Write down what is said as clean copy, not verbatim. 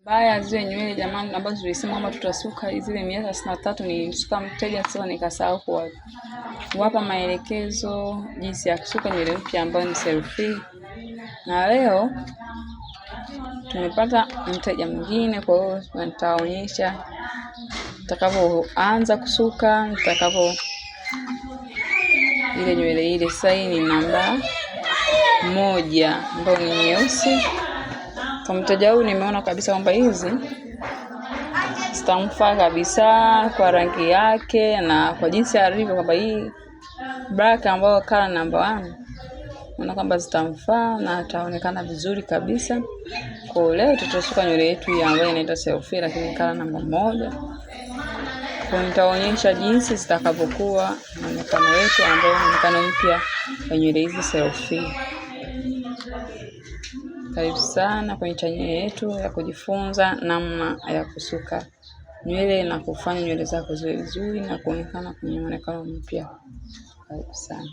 Baya zile nywele jamani ambazo tulisema kwamba tutasuka zile miaka 63 nilisuka mteja sasa nikasahau kuwapa maelekezo jinsi ya kusuka nywele mpya ambayo ni selfie. Na leo tumepata mteja mwingine, kwa hiyo nitaonyesha nitakapoanza kusuka, ile nywele ile. Sasa hii ni namba 1 ambayo ni nyeusi. Kwa mteja huyu nimeona kabisa kwamba hizi zitamfaa kabisa kwa rangi yake na kwa jinsi alivyo, kwamba hii black ambayo color namba 1 naona kwamba zitamfaa na ataonekana vizuri kabisa. Kwa leo tutasuka nywele yetu hii ambayo inaitwa selfie lakini color namba 1. Kwa nitaonyesha jinsi zitakavyokuwa muonekano wetu ambao muonekano mpya wa nywele hizi selfie. Karibu sana kwenye channel yetu ya kujifunza namna ya kusuka nywele na kufanya nywele zako ziwe nzuri na kuonekana kwenye muonekano mpya. Karibu sana.